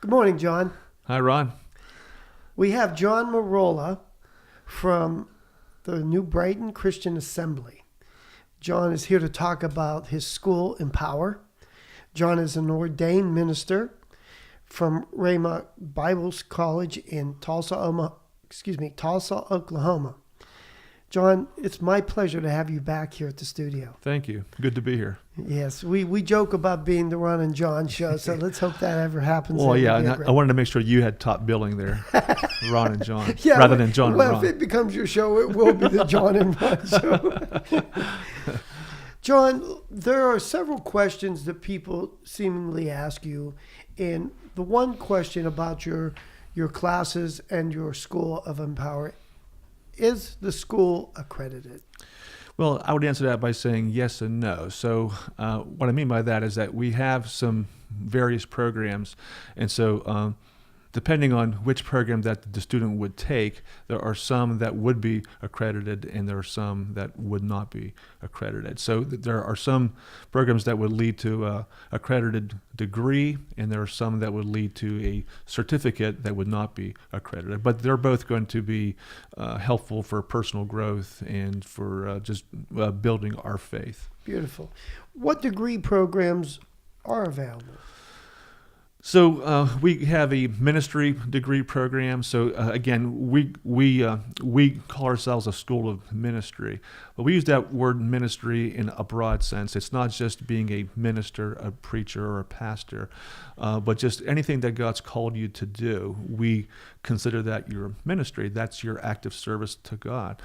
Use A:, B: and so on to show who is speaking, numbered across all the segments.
A: Good morning, John.
B: Hi, Ron.
A: We have John Merola from the New Brighton Christian Assembly. John is here to talk about his school, Empower. John is an ordained minister from Rhema Bible College in Tulsa, Oklahoma. John, it's my pleasure to have you back here at the studio.
B: Thank you. Good to be here.
A: Yes, we joke about being the Ron and John show, so let's hope that ever happens.
B: Well, yeah, and I wanted to make sure you had top billing there, Ron and John,
A: yeah,
B: rather than John and Ron.
A: Well, if it becomes your show, it will be the John and Ron show. John, there are several questions that people seemingly ask you, and the one question about your classes and your school of Empower: is the school accredited?
B: Well, I would answer that by saying yes and no. So what I mean by that is that we have some various programs. And so depending on which program that the student would take, there are some that would be accredited and there are some that would not be accredited. So there are some programs that would lead to an accredited degree, and there are some that would lead to a certificate that would not be accredited. But they're both going to be helpful for personal growth and for just building our faith.
A: Beautiful. What degree programs are available?
B: So we have a ministry degree program. So again, we call ourselves a school of ministry, but we use that word ministry in a broad sense. It's not just being a minister, a preacher, or a pastor, but just anything that God's called you to do. We consider that your ministry. That's your active service to God.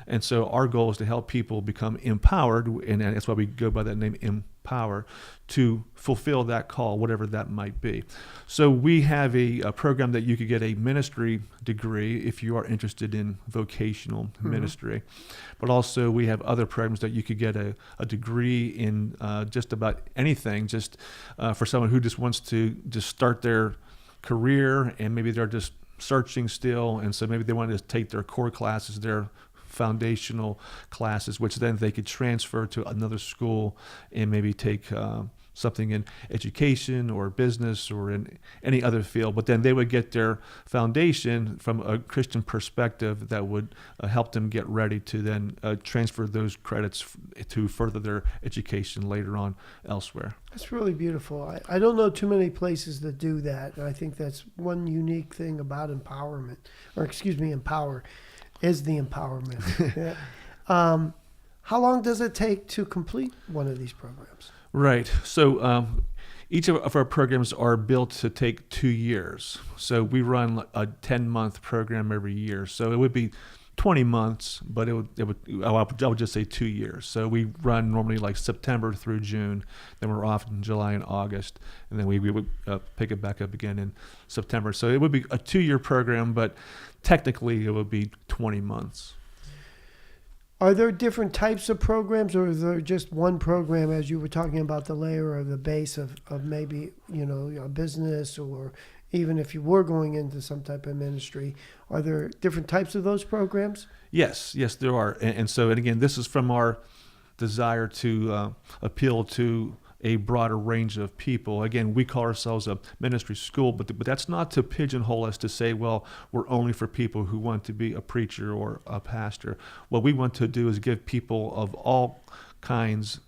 B: And so our goal is to help people become empowered, and that's why we go by that name, Empower, to fulfill that call, whatever that might be. So we have a program that you could get a ministry degree if you are interested in vocational ministry. But also we have other programs that you could get a degree in just about anything, just for someone who just wants to just start their career, and maybe they're just searching still, and so maybe they want to take their core classes, their foundational classes, which then they could transfer to another school and maybe take something in education or business or in any other field. But then they would get their foundation from a Christian perspective that would help them get ready to then transfer those credits to further their education later on elsewhere.
A: That's really beautiful. I don't know too many places that do that. And I think that's one unique thing about Empower, is the empowerment. How long does it take to complete one of these programs?
B: Right. So each of our programs are built to take 2 years. So we run a 10-month program every year. So it would be 20 months, but I would just say 2 years. So we run normally like September through June, then we're off in July and August, and then we would pick it back up again in September. So it would be a 2-year program, but technically it would be 20 months.
A: Are there different types of programs, or is there just one program, as you were talking about the layer or the base of maybe, a business, or even if you were going into some type of ministry, are there different types of those programs? Yes,
B: there are. And so, and again, this is from our desire to appeal to a broader range of people. Again, we call ourselves a ministry school, but that's not to pigeonhole us to say, well, we're only for people who want to be a preacher or a pastor. What we want to do is give people of all kinds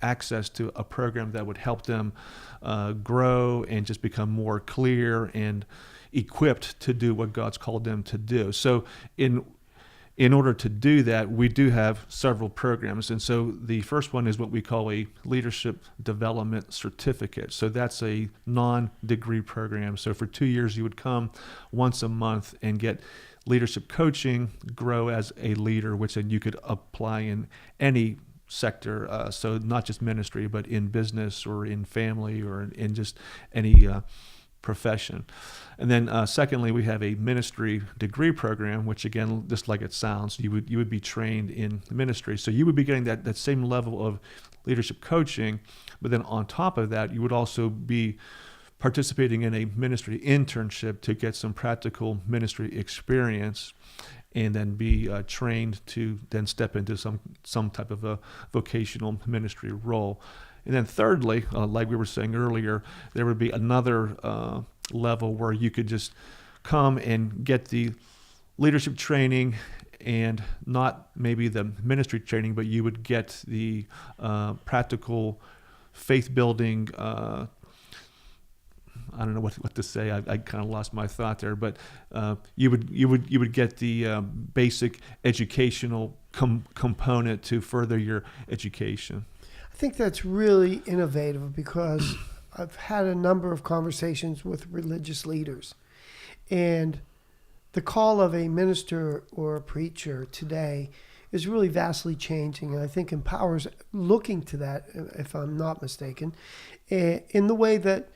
B: access to a program that would help them grow and just become more clear and equipped to do what God's called them to do. So in order to do that, we do have several programs. And so the first one is what we call a leadership development certificate. So that's a non-degree program. So for 2 years, you would come once a month and get leadership coaching, grow as a leader, which then you could apply in any sector. So not just ministry, but in business or in family or in just any profession. And then secondly, we have a ministry degree program, which again, just like it sounds, you would be trained in ministry. So you would be getting that same level of leadership coaching, but then on top of that, you would also be participating in a ministry internship to get some practical ministry experience, and then be trained to then step into some type of a vocational ministry role. And then thirdly, like we were saying earlier, there would be another level where you could just come and get the leadership training and not maybe the ministry training, but you would get the practical faith building. I don't know what to say. I kind of lost my thought there, but you would get the basic educational component to further your education.
A: I think that's really innovative because I've had a number of conversations with religious leaders, and the call of a minister or a preacher today is really vastly changing, and I think Empower's looking to that, if I'm not mistaken, in the way that,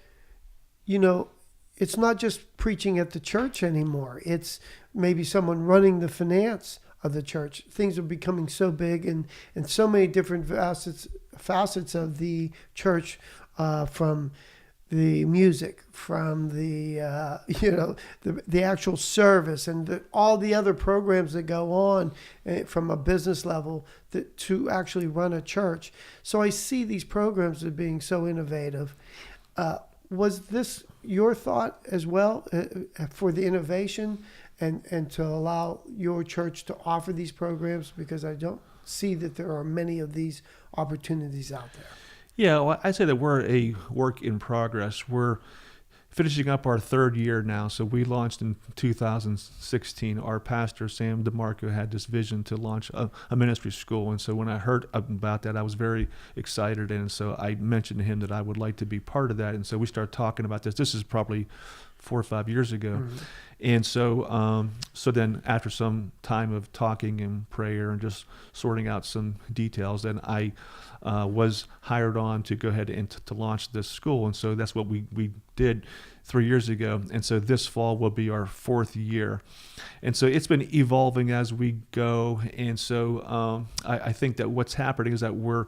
A: you know, it's not just preaching at the church anymore. It's maybe someone running the finance of the church. Things are becoming so big and so many different facets of the church, from the music, from the the actual service, and all the other programs that go on from a business level to actually run a church. So I see these programs as being so innovative. Was this your thought as well, for the innovation and to allow your church to offer these programs? Because I don't see that there are many of these opportunities out there.
B: Yeah, well, I'd say that we're a work in progress. We're finishing up our third year now. So we launched in 2016. Our pastor, Sam DeMarco, had this vision to launch a ministry school. And so when I heard about that, I was very excited. And so I mentioned to him that I would like to be part of that. And so we started talking about this. This is probably 4 or 5 years ago. Mm-hmm. And so so then after some time of talking and prayer and just sorting out some details, then I was hired on to go ahead and to launch this school. And so that's what we did 3 years ago. And so this fall will be our 4th year. And so it's been evolving as we go. And so I think that what's happening is that we're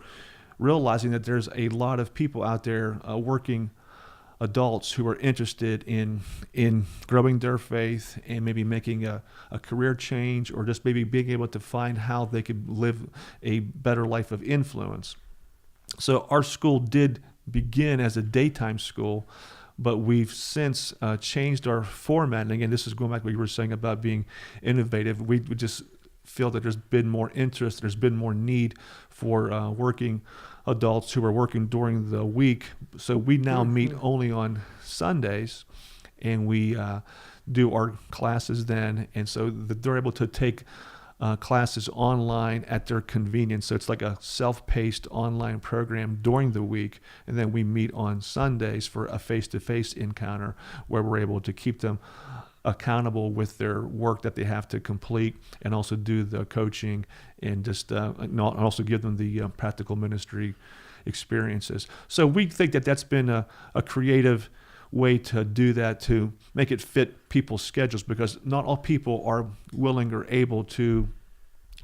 B: realizing that there's a lot of people out there, working adults, who are interested in growing their faith and maybe making a career change, or just maybe being able to find how they could live a better life of influence. So our school did begin as a daytime school, but we've since changed our format. And again, this is going back to what you were saying about being innovative. We just feel that there's been more interest, there's been more need for working adults who are working during the week. So we now meet only on Sundays, and we do our classes then. And so they're able to take classes online at their convenience. So it's like a self-paced online program during the week. And then we meet on Sundays for a face-to-face encounter where we're able to keep them accountable with their work that they have to complete, and also do the coaching and just also give them the practical ministry experiences. So we think that that's been a creative way to do that, to make it fit people's schedules, because not all people are willing or able to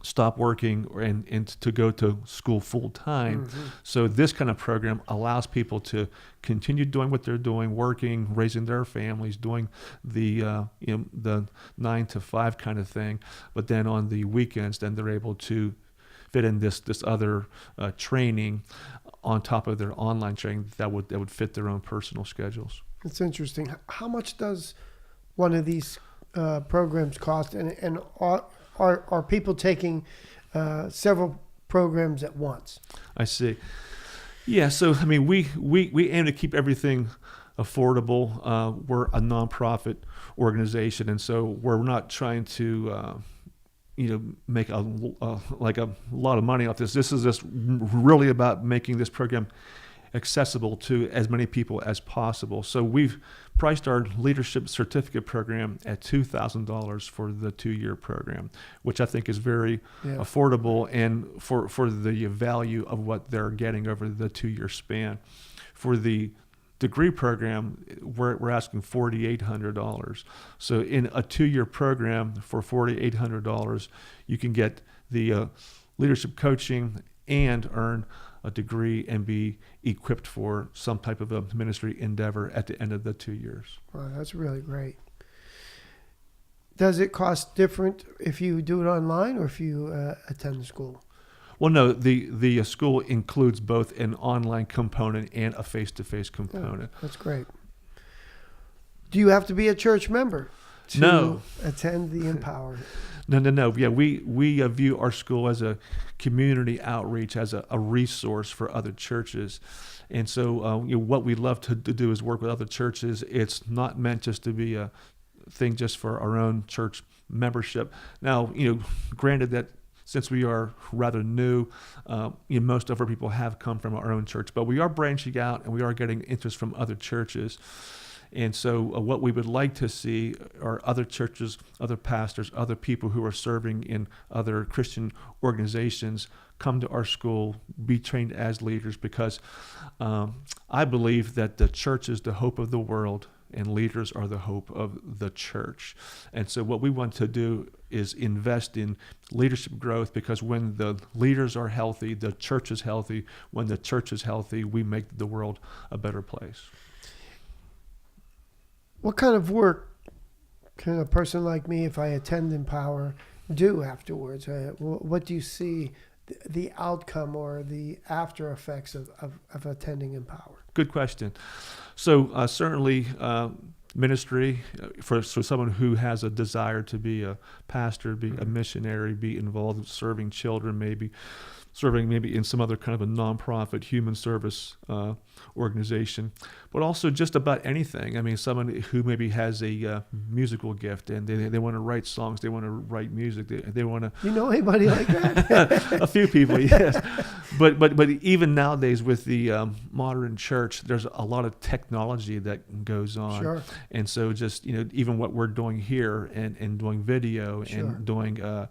B: stop working and to go to school full time. Mm-hmm. So this kind of program allows people to continue doing what they're doing, working, raising their families, doing the the 9 to 5 kind of thing. But then on the weekends, then they're able to fit in this other training on top of their online training that would fit their own personal schedules.
A: It's interesting. How much does one of these programs cost, and are people taking several programs at once?
B: I see. Yeah, so I mean, we aim to keep everything affordable. We're a nonprofit organization, and so we're not trying to make a lot of money off this. This is just really about making this program accessible to as many people as possible. So we've priced our leadership certificate program at $2,000 for the 2-year program, which I think is very affordable, and for the value of what they're getting over the 2-year span. For the degree program, we're asking $4,800. So in a 2-year program for $4,800, you can get the leadership coaching and earn a degree and be equipped for some type of a ministry endeavor at the end of the 2 years.
A: Wow, that's really great. Does it cost different if you do it online or if you attend the school?
B: Well, no, the school includes both an online component and a face-to-face component.
A: Oh, that's great. Do you have to be a church member to
B: No.
A: attend the Empower?
B: No. Yeah, we view our school as a community outreach, as a resource for other churches. And so what we love to do is work with other churches. It's not meant just to be a thing just for our own church membership. Now, granted that since we are rather new, most of our people have come from our own church, but we are branching out and we are getting interest from other churches. And so what we would like to see are other churches, other pastors, other people who are serving in other Christian organizations come to our school, be trained as leaders, because I believe that the church is the hope of the world and leaders are the hope of the church. And so what we want to do is invest in leadership growth, because when the leaders are healthy, the church is healthy. When the church is healthy, we make the world a better place.
A: What kind of work can a person like me, if I attend Empower, do afterwards? What do you see the outcome or the after effects of attending Empower?
B: Good question. So certainly ministry for someone who has a desire to be a pastor, be a missionary, be involved in serving children, maybe serving in some other kind of a nonprofit human service organization, but also just about anything. I mean, someone who maybe has a musical gift and they want to write songs, they want to write music, they want to.
A: You know anybody like that?
B: A few people, yes. But even nowadays with the modern church, there's a lot of technology that goes on.
A: Sure.
B: And so just, even what we're doing here and doing video
A: Sure.
B: and doing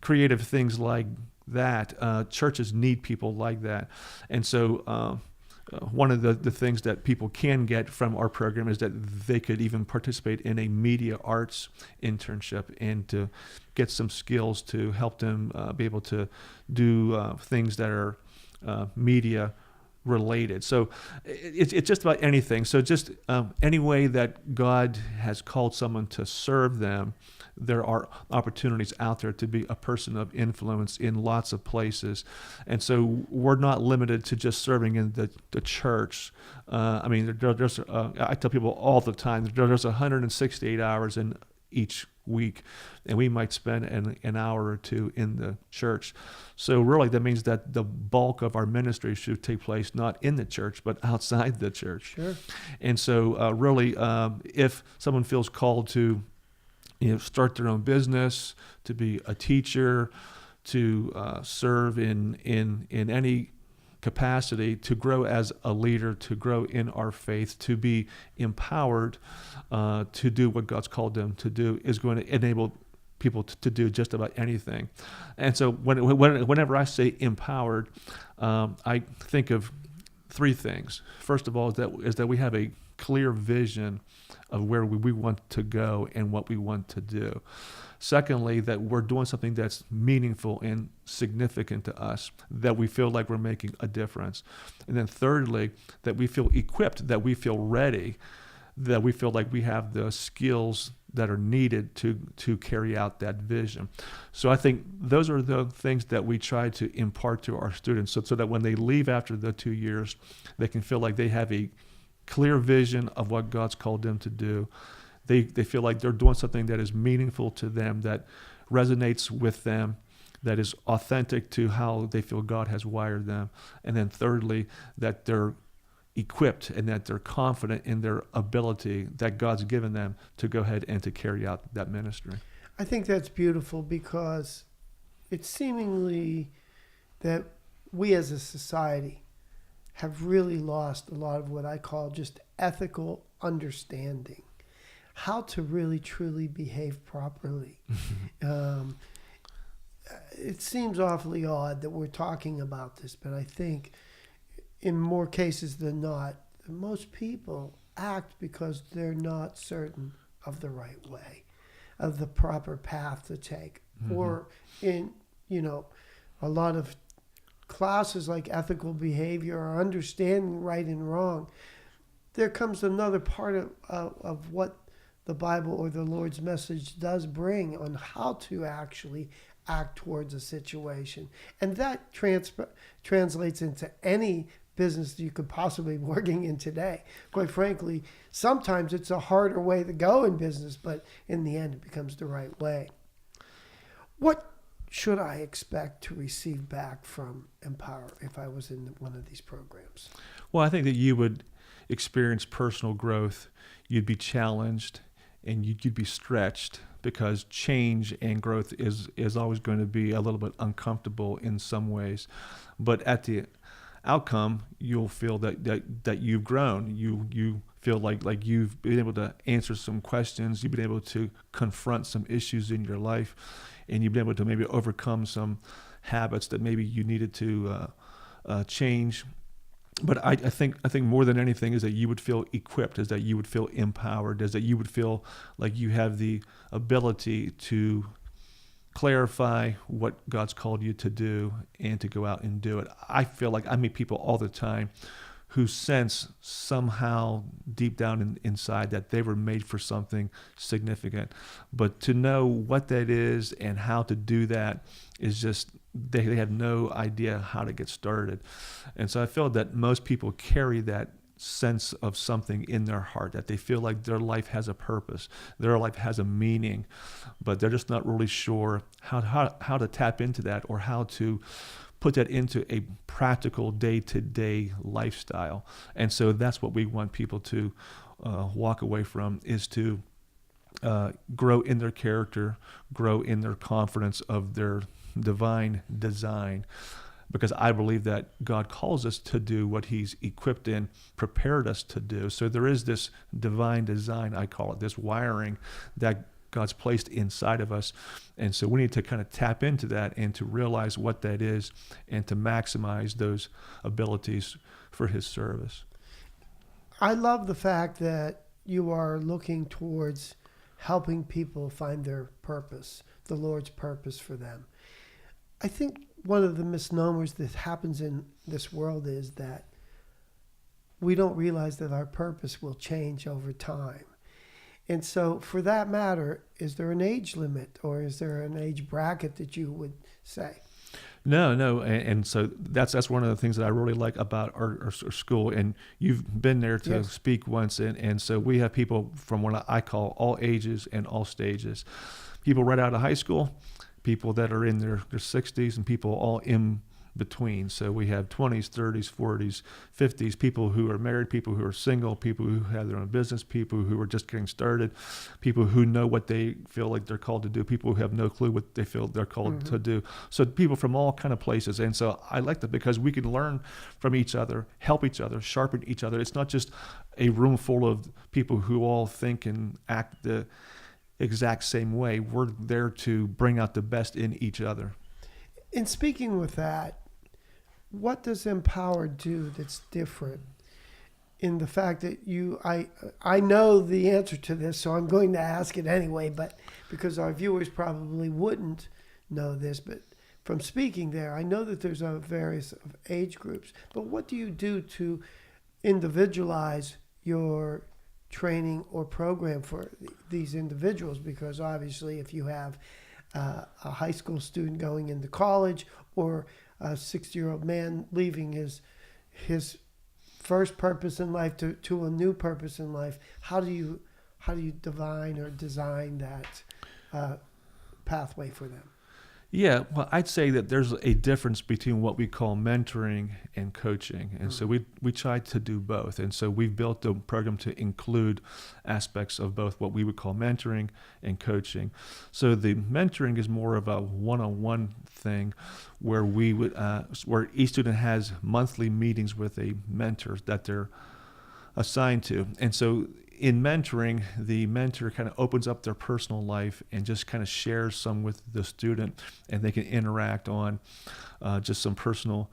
B: creative things like that, churches need people like that. And so one of the things that people can get from our program is that they could even participate in a media arts internship and to get some skills to help them be able to do things that are media related. So it's just about anything. So just any way that God has called someone to serve them, there are opportunities out there to be a person of influence in lots of places. And so we're not limited to just serving in the church. I mean, I tell people all the time, there's 168 hours in each week, and we might spend an hour or two in the church. So really that means that the bulk of our ministry should take place not in the church, but outside the church.
A: Sure.
B: And so really, if someone feels called to start their own business, to be a teacher, to serve in any capacity, to grow as a leader, to grow in our faith, to be empowered to do what God's called them to do, is going to enable people to do just about anything. And so whenever I say empowered, I think of three things. First of all, is that we have a clear vision of where we want to go and what we want to do. Secondly, that we're doing something that's meaningful and significant to us, that we feel like we're making a difference. And then thirdly, that we feel equipped, that we feel ready, that we feel like we have the skills that are needed to carry out that vision. So I think those are the things that we try to impart to our students so that when they leave after the 2 years, they can feel like they have a clear vision of what God's called them to do. They feel like they're doing something that is meaningful to them, that resonates with them, that is authentic to how they feel God has wired them. And then thirdly, that they're equipped and that they're confident in their ability that God's given them to go ahead and to carry out that ministry.
A: I think that's beautiful, because it's seemingly that we as a society have really lost a lot of what I call just ethical understanding, how to really truly behave properly. It seems awfully odd that we're talking about this, but I think in more cases than not, most people act because they're not certain of the right way, of the proper path to take. Or in, a lot of classes like ethical behavior or understanding right and wrong, there comes another part of what the Bible or the Lord's message does bring on how to actually act towards a situation. And that translates into any business you could possibly be working in today. Quite frankly, sometimes it's a harder way to go in business, but in the end, it becomes the right way. What should I expect to receive back from Empower if I was in one of these programs?
B: Well, I think that you would experience personal growth. You'd be challenged and you'd be stretched, because change and growth is always going to be a little bit uncomfortable in some ways. But at the outcome, you'll feel that you've grown. You feel like you've been able to answer some questions. You've been able to confront some issues in your life, and you've been able to maybe overcome some habits that maybe you needed to change. But I think more than anything is that you would feel equipped, is that you would feel empowered, is that you would feel like you have the ability to clarify what God's called you to do and to go out and do it. I feel like I meet people all the time who sense somehow deep down inside that they were made for something significant. But to know what that is and how to do that is just, they have no idea how to get started. And so I feel that most people carry that sense of something in their heart, that they feel like their life has a purpose, their life has a meaning, but they're just not really sure how to tap into that, or how to put that into a practical day-to-day lifestyle. And so that's what we want people to walk away from, is to grow in their character, grow in their confidence of their divine design. Because I believe that God calls us to do what he's equipped and prepared us to do. So there is this divine design, I call it, this wiring that God's placed inside of us. And so we need to kind of tap into that and to realize what that is and to maximize those abilities for his service.
A: I love the fact that you are looking towards helping people find their purpose, the Lord's purpose for them. I think one of the misnomers that happens in this world is that we don't realize that our purpose will change over time. And so for that matter, is there an age limit, or is there an age bracket that you would say?
B: No. And so that's one of the things that I really like about our school. And you've been there to
A: Yes.
B: speak once. And so we have people from what I call all ages and all stages. People right out of high school, people that are in their 60s, and people all in between. So we have 20s, 30s, 40s, 50s, people who are married, people who are single, people who have their own business, people who are just getting started, people who know what they feel like they're called to do, people who have no clue what they feel they're called to do. So people from all kind of places. And so I like that, because we can learn from each other, help each other, sharpen each other. It's not just a room full of people who all think and act the exact same way. We're there to bring out the best in each other.
A: In speaking with that, what does Empower do that's different in the fact that I know the answer to this, so I'm going to ask it anyway, but because our viewers probably wouldn't know this, but from speaking there, I know that there's a various age groups, but what do you do to individualize your training or program for these individuals? Because obviously if you have a high school student going into college, or a 60-year-old man leaving his first purpose in life to a new purpose in life, how do you divine or design that pathway for them?
B: Yeah, well, I'd say that there's a difference between what we call mentoring and coaching. And so we try to do both. And so we've built the program to include aspects of both what we would call mentoring and coaching. So the mentoring is more of a one-on-one thing, where we would where each student has monthly meetings with a mentor that they're assigned to. And so in mentoring, the mentor kind of opens up their personal life and just kind of shares some with the student, and they can interact on just some personal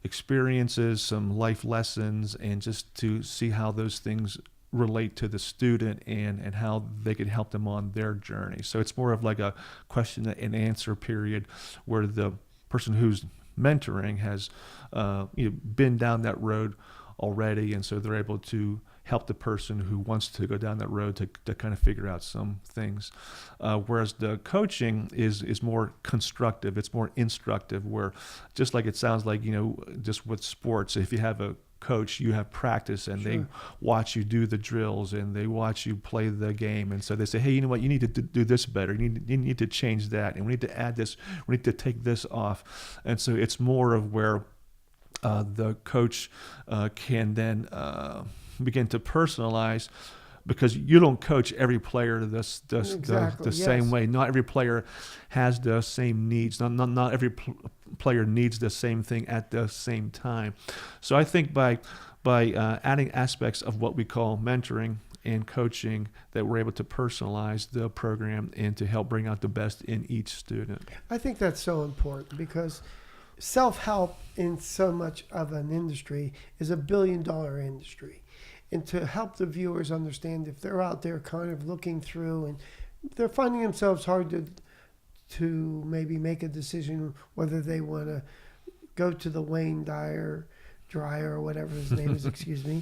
B: experiences, some life lessons, and just to see how those things relate to the student and how they could help them on their journey. So it's more of like a question and answer period, where the person who's mentoring has been down that road already, and so they're able to help the person who wants to go down that road to kind of figure out some things. Whereas the coaching is more constructive, it's more instructive, where just like it sounds like, just with sports, if you have a coach, you have practice, and they watch you do the drills, and they watch you play the game, and so they say, hey, you know what, you need to do this better, you need to change that, and we need to add this, we need to take this off. And so it's more of where the coach can then begin to personalize, because you don't coach every player the same way. Not every player has the same needs. Not every player needs the same thing at the same time. So I think by adding aspects of what we call mentoring and coaching, that we're able to personalize the program and to help bring out the best in each student.
A: I think that's so important, because self-help in so much of an industry is a billion-dollar industry. And to help the viewers understand, if they're out there kind of looking through and they're finding themselves hard to maybe make a decision whether they want to go to the Wayne Dryer or whatever his name is, excuse me,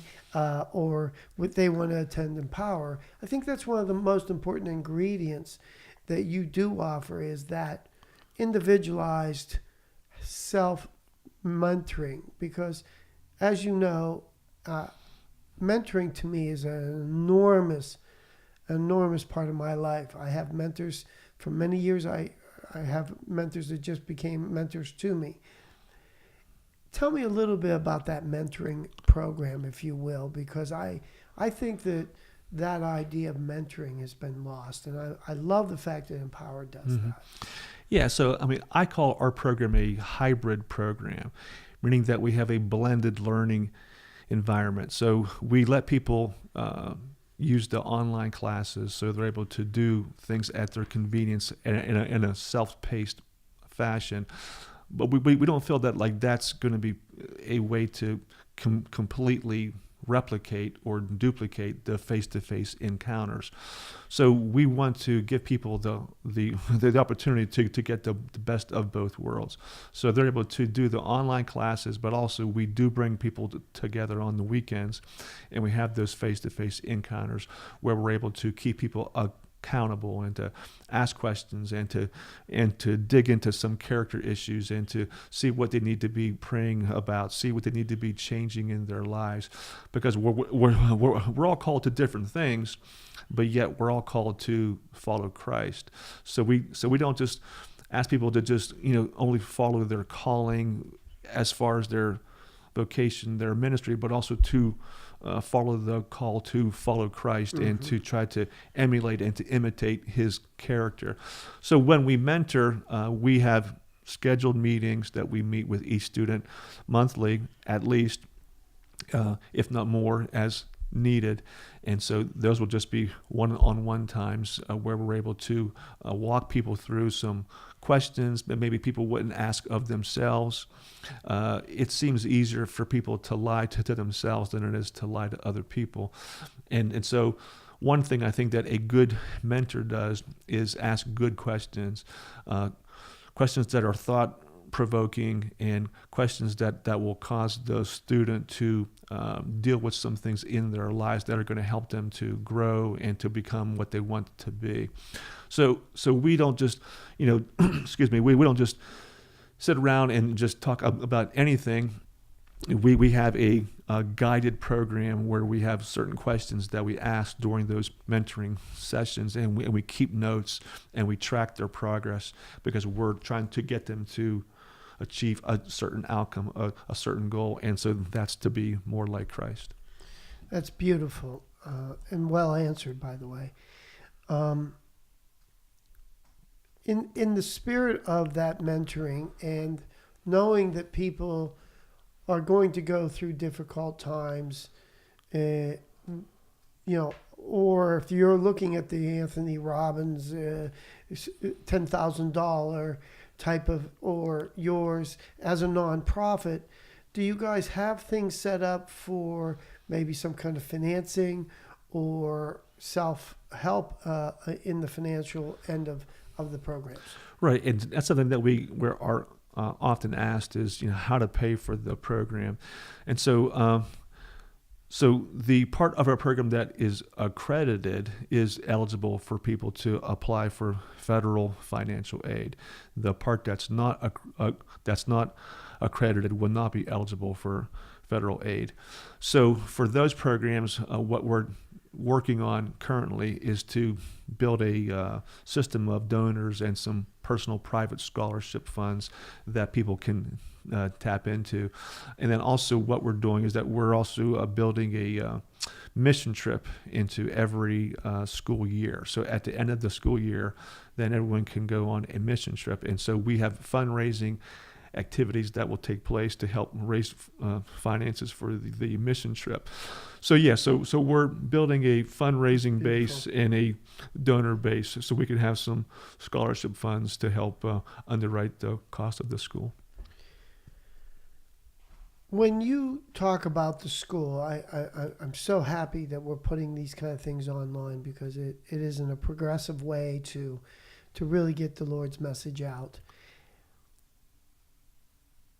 A: or what they want to attend Empower. I think that's one of the most important ingredients that you do offer, is that individualized self-mentoring. Because, as you know, mentoring to me is an enormous part of my life. I have mentors for many years. I have mentors that just became mentors to me. Tell me a little bit about that mentoring program, if you will, because I think that idea of mentoring has been lost, and I love the fact that Empower does that.
B: Yeah, so I call our program a hybrid program, meaning that we have a blended learning environment. So we let people use the online classes, so they're able to do things at their convenience in a self-paced fashion. But we don't feel that like that's going to be a way to completely replicate or duplicate the face-to-face encounters. So we want to give people the opportunity to get the best of both worlds. So they're able to do the online classes, but also we do bring people together on the weekends, and we have those face-to-face encounters where we're able to keep people accountable and to ask questions and to dig into some character issues and to see what they need to be praying about, see what they need to be changing in their lives, because we're all called to different things, but yet we're all called to follow Christ. So we don't just ask people to just only follow their calling as far as their vocation, their ministry, but also to follow the call to follow Christ and to try to emulate and to imitate his character. So when we mentor, we have scheduled meetings that we meet with each student monthly, at least, if not more, as needed. And so those will just be one-on-one times where we're able to walk people through some questions that maybe people wouldn't ask of themselves. It seems easier for people to lie to themselves than it is to lie to other people. And so one thing I think that a good mentor does is ask good questions, questions that are thought-provoking and questions that will cause the student to deal with some things in their lives that are going to help them to grow and to become what they want to be. So we don't just, excuse me, we don't just sit around and just talk about anything. We have a guided program where we have certain questions that we ask during those mentoring sessions, and we keep notes and we track their progress, because we're trying to get them to achieve a certain outcome, a certain goal, and so that's to be more like Christ.
A: That's beautiful and well answered, by the way. In the spirit of that mentoring and knowing that people are going to go through difficult times, or if you're looking at the Anthony Robbins $10,000 type of, or yours as a nonprofit, do you guys have things set up for maybe some kind of financing or self-help in the financial end of the programs?
B: Right, and that's something that we are often asked is how to pay for the program, and so So the part of our program that is accredited is eligible for people to apply for federal financial aid. The part that's not accredited will not be eligible for federal aid. So for those programs, what we're working on currently is to build a system of donors and some personal private scholarship funds that people can tap into. And then also what we're doing is that we're also building a mission trip into every school year. So at the end of the school year, then everyone can go on a mission trip. And so we have fundraising activities that will take place to help raise finances for the mission trip. So so we're building a fundraising base and a donor base so we can have some scholarship funds to help underwrite the cost of the school.
A: When you talk about the school, I'm so happy that we're putting these kind of things online, because it is in a progressive way to really get the Lord's message out.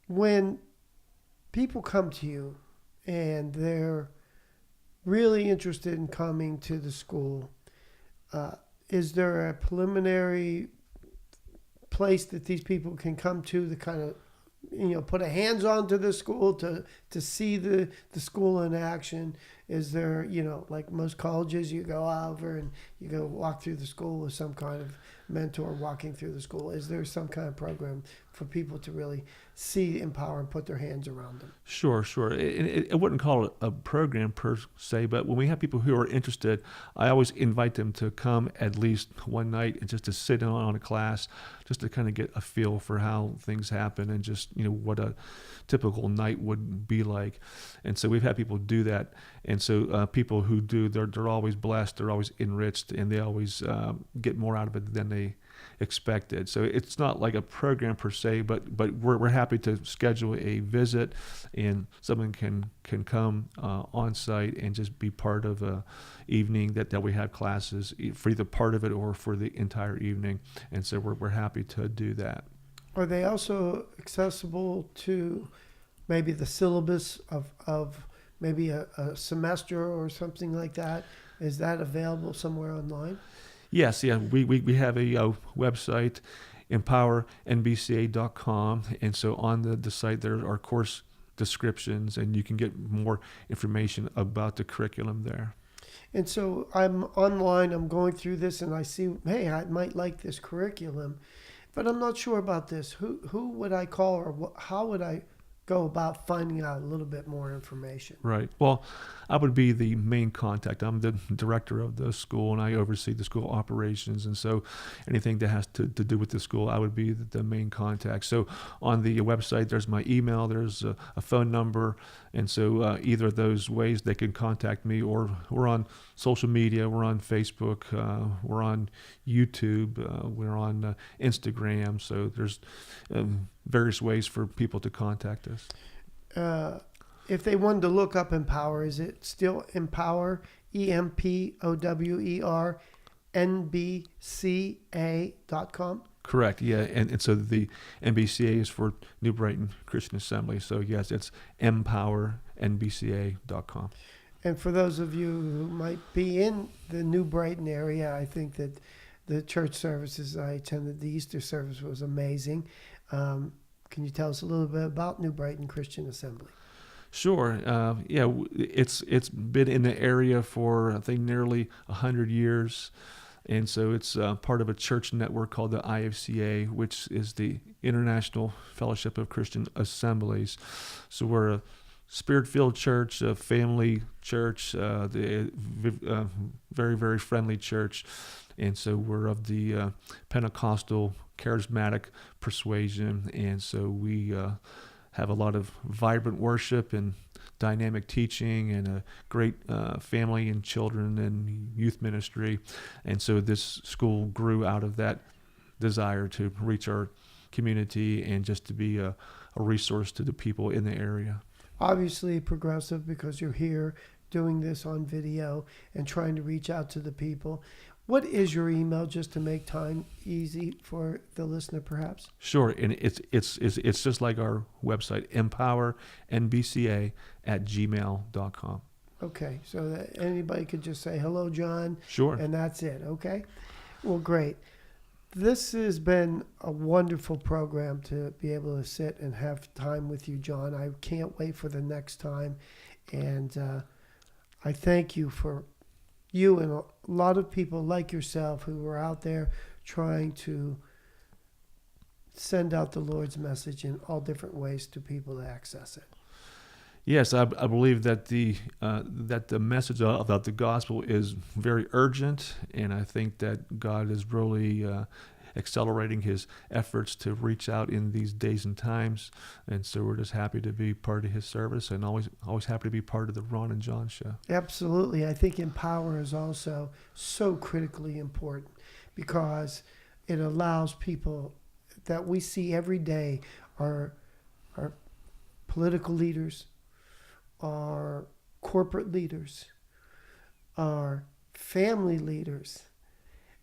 A: When people come to you and they're really interested in coming to the school, is there a preliminary place that these people can come to kind of, put a hands on to the school, to see the school in action? Is there, like most colleges, you go over and you go walk through the school with some kind of mentor walking through the school? Is there some kind of program for people to really see Empower and put their hands around them? Sure.
B: I wouldn't call it a program per se, but when we have people who are interested, I always invite them to come at least one night and just to sit in on a class, just to kind of get a feel for how things happen and just, what a typical night would be like. And so we've had people do that. And so people who do, they're always blessed, they're always enriched, and they always get more out of it than they expected. So it's not like a program per se, but we're happy to schedule a visit, and someone can come on site and just be part of a evening that we have classes for either part of it or for the entire evening. And so we're happy to do that.
A: Are they also accessible to maybe the syllabus of maybe a semester or something like that? Is that available somewhere online?
B: Yes, yeah. We have a website, empowernbca.com, and so on the site there are course descriptions, and you can get more information about the curriculum there.
A: And so I'm online, I'm going through this, and I see, hey, I might like this curriculum, but I'm not sure about this. Who would I call, or how would I go about finding out a little bit more information?
B: Right. Well, I would be the main contact. I'm the director of the school, and I oversee the school operations. And so anything that has to do with the school, I would be the main contact. So on the website, there's my email, there's a phone number. And so either of those ways they can contact me, or we're on social media. We're on Facebook. We're on YouTube. We're on Instagram. So there's various ways for people to contact us.
A: If they wanted to look up Empower, is it still Empower, EMPOWER, NBCA.com?
B: Correct, yeah. And so the NBCA is for New Brighton Christian Assembly. So yes, it's empowernbca.com. And
A: for those of you who might be in the New Brighton area, I think that the church services I attended, the Easter service, was amazing. Can you tell us a little bit about New Brighton Christian Assembly?
B: Sure. It's been in the area for, I think, nearly 100 years. And so it's part of a church network called the IFCA, which is the International Fellowship of Christian Assemblies. So we're a spirit-filled church, a family church, very, very friendly church. And so we're of the Pentecostal charismatic persuasion. And so we have a lot of vibrant worship and dynamic teaching and a great family and children and youth ministry. And so this school grew out of that desire to reach our community and just to be a resource to the people in the area.
A: Obviously progressive, because you're here doing this on video and trying to reach out to the people. What is your email, just to make time easy for the listener, perhaps?
B: Sure, and it's just like our website, empowernbca@gmail.com.
A: Okay, so that anybody could just say, hello, John,
B: Sure.
A: and that's it, okay? Well, great. This has been a wonderful program to be able to sit and have time with you, John. I can't wait for the next time. And I thank you for you and a lot of people like yourself who are out there trying to send out the Lord's message in all different ways to people to access it.
B: Yes, I believe that the message about the gospel is very urgent, and I think that God is really accelerating His efforts to reach out in these days and times. And so we're just happy to be part of His service, and always happy to be part of the Ron and John show.
A: Absolutely. I think Empower is also so critically important because it allows people that we see every day, our political leaders, our corporate leaders, our family leaders,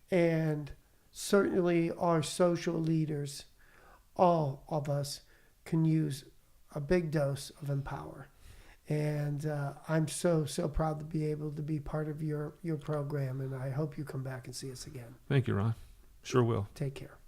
A: and certainly our social leaders. All of us can use a big dose of Empower. And I'm so proud to be able to be part of your program, and I hope you come back and see us again.
B: Thank you, Ron. Sure will.
A: Take care.